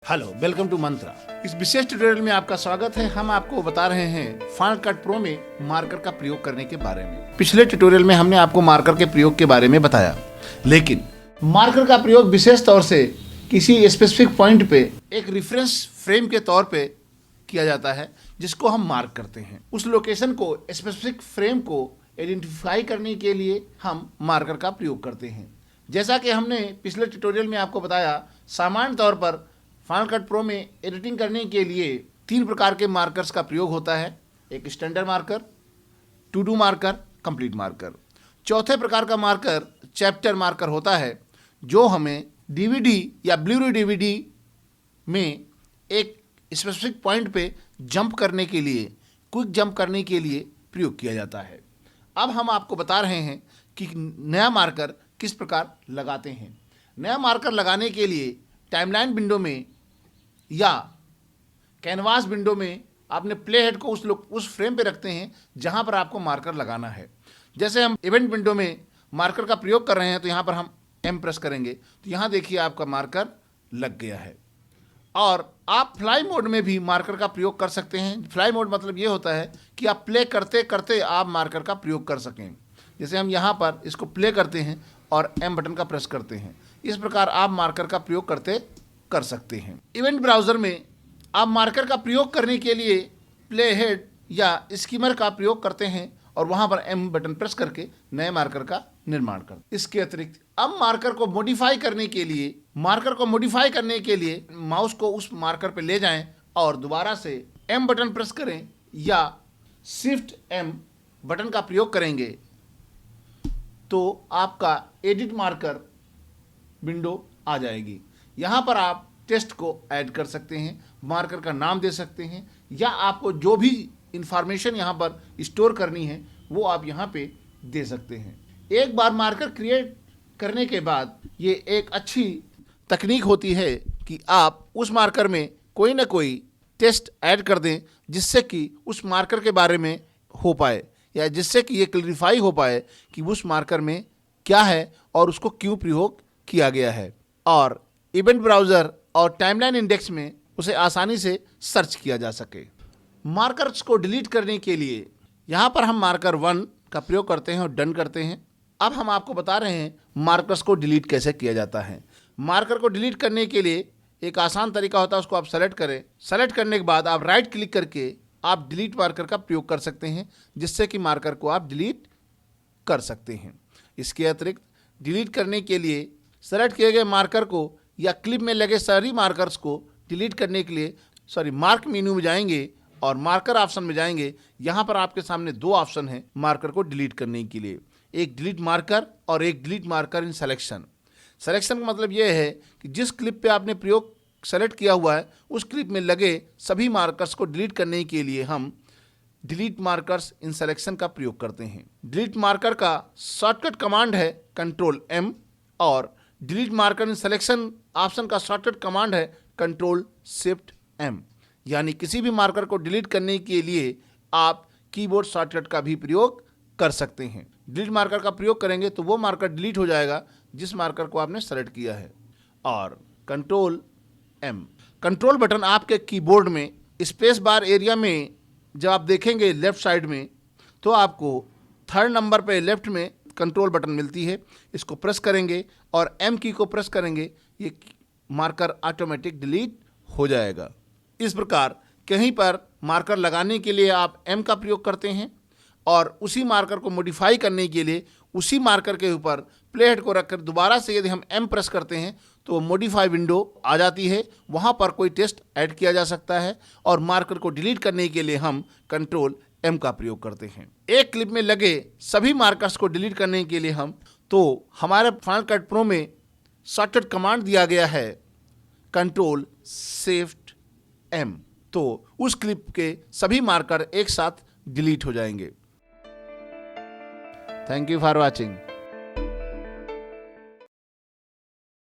Hello, welcome to मंत्रा। इस विशेष tutorial में आपका स्वागत है। हम आपको बता रहे हैं फाइनल कट प्रो में मार्कर का प्रयोग करने के बारे में। पिछले ट्यूटोरियल में हमने आपको मार्कर के प्रयोग के बारे में बताया, लेकिन मार्कर का प्रयोग विशेष तौर से किसी स्पेसिफिक पॉइंट पे एक रेफरेंस फ्रेम के तौर पे किया जाता है, जिसको हम मार्क करते हैं। उस लोकेशन को, स्पेसिफिक फ्रेम को आइडेंटिफाई करने के लिए हम मार्कर का प्रयोग करते हैं। जैसा कि हमने पिछले ट्यूटोरियल में आपको बताया, सामान्य तौर पर फाइनल कट प्रो में एडिटिंग करने के लिए 3 प्रकार के मार्कर्स का प्रयोग होता है। एक standard marker, to do marker, complete marker. चौथे प्रकार का मार्कर चैप्टर मार्कर होता है, जो हमें डीवीडी या ब्लू-रे डीवीडी में एक स्पेसिफिक पॉइंट पे जंप करने के लिए, क्विक जंप करने के लिए प्रयोग किया जाता है। अब हम आपको बता रहे हैं कि नया मार्कर किस प्रकार लगाते हैं। नया मार्कर लगाने के लिए टाइमलाइन विंडो में या कैनवास विंडो में आपने प्ले हेड को उस फ्रेम पे रखते हैं जहां पर आपको मार्कर लगाना है। जैसे हम इवेंट विंडो में मार्कर का प्रयोग कर रहे हैं, तो यहां पर हम एम प्रेस करेंगे तो यहां देखिए आपका मार्कर लग गया है। और आप फ्लाई मोड में भी मार्कर का प्रयोग कर सकते हैं। फ्लाई मोड मतलब ये होता है कि आप प्ले करते करते आप मार्कर का प्रयोग कर सकें। जैसे हम यहाँ पर इसको प्ले करते हैं और एम बटन का प्रेस करते हैं, इस प्रकार आप मार्कर का प्रयोग कर सकते हैं। इवेंट ब्राउज़र में आप मार्कर का प्रयोग करने के लिए प्ले हेड या स्कीमर का प्रयोग करते हैं और वहाँ पर एम बटन प्रेस करके नए मार्कर का निर्माण करते हैं। इसके अतिरिक्त अब मार्कर को मॉडिफाई करने के लिए माउस को उस मार्कर पर ले जाएं और दोबारा से एम बटन प्रेस करें या शिफ्ट एम बटन का प्रयोग करेंगे तो आपका एडिट मार्कर विंडो आ जाएगी। यहाँ पर आप टेक्स्ट को ऐड कर सकते हैं, मार्कर का नाम दे सकते हैं, या आपको जो भी इंफॉर्मेशन यहाँ पर स्टोर करनी है वो आप यहाँ पे दे सकते हैं। एक बार मार्कर क्रिएट करने के बाद ये एक अच्छी तकनीक होती है कि आप उस मार्कर में कोई ना कोई टेक्स्ट ऐड कर दें, जिससे कि उस मार्कर के बारे में हो पाए, या जिससे कि ये क्लैरिफाई हो पाए कि उस मार्कर में क्या है और उसको क्यों प्रयोग किया गया है, और इवेंट ब्राउज़र और टाइमलाइन इंडेक्स में उसे आसानी से सर्च किया जा सके। मार्कर्स को डिलीट करने के लिए यहाँ पर हम मार्कर 1 का प्रयोग करते हैं और डन करते हैं। अब हम आपको बता रहे हैं मार्कर्स को डिलीट कैसे किया जाता है। मार्कर को डिलीट करने के लिए एक आसान तरीका होता है, उसको आप सेलेक्ट करें। सेलेक्ट करने के बाद आप राइट क्लिक करके आप डिलीट मार्कर का प्रयोग कर सकते हैं, जिससे कि मार्कर को आप डिलीट कर सकते हैं। इसके अतिरिक्त डिलीट करने के लिए सेलेक्ट किए गए मार्कर को या क्लिप में लगे सारी मार्कर्स को डिलीट करने के लिए मार्क मेन्यू में जाएंगे और मार्कर ऑप्शन में जाएंगे। यहाँ पर आपके सामने 2 ऑप्शन हैं मार्कर को डिलीट करने के लिए, एक डिलीट मार्कर और एक delete marker in selection. Selection का मतलब ये है कि जिस क्लिप पे आपने प्रयोग सेलेक्ट किया हुआ है उस क्लिप में लगे सभी मार्कर्स को डिलीट करने के लिए हम डिलीट मार्कर्स इन सेलेक्शन का प्रयोग करते हैं। डिलीट मार्कर का शॉर्टकट कमांड है कंट्रोल एम, और delete marker in selection option का शॉर्टकट कमांड है कंट्रोल शिफ्ट एम। यानी किसी भी मार्कर को डिलीट करने के लिए आप कीबोर्ड शॉर्टकट का भी प्रयोग कर सकते हैं। डिलीट मार्कर का प्रयोग करेंगे तो वो मार्कर डिलीट हो जाएगा जिस मार्कर को आपने सेलेक्ट किया है। और कंट्रोल एम, कंट्रोल बटन आपके कीबोर्ड में स्पेस बार एरिया में जब आप देखेंगे लेफ्ट साइड में, तो आपको 3rd नंबर पे लेफ्ट में कंट्रोल बटन मिलती है। इसको प्रेस करेंगे और एम की को प्रेस करेंगे, ये मार्कर ऑटोमेटिक डिलीट हो जाएगा। इस प्रकार कहीं पर मार्कर लगाने के लिए आप एम का प्रयोग करते हैं, और उसी मार्कर को मॉडिफाई करने के लिए उसी मार्कर के ऊपर प्ले हेड को रखकर दोबारा से यदि हम एम प्रेस करते हैं तो मॉडिफाई विंडो आ जाती है। वहाँ पर कोई टेक्स्ट ऐड किया जा सकता है, और मार्कर को डिलीट करने के लिए हम कंट्रोल एम का प्रयोग करते हैं। एक क्लिप में लगे सभी मार्कर्स को डिलीट करने के लिए हमारे फाइनल कट प्रो में शॉर्टकट कमांड दिया गया है कंट्रोल शिफ्ट एम, तो उस क्लिप के सभी मार्कर एक साथ डिलीट हो जाएंगे। Thank you for watching.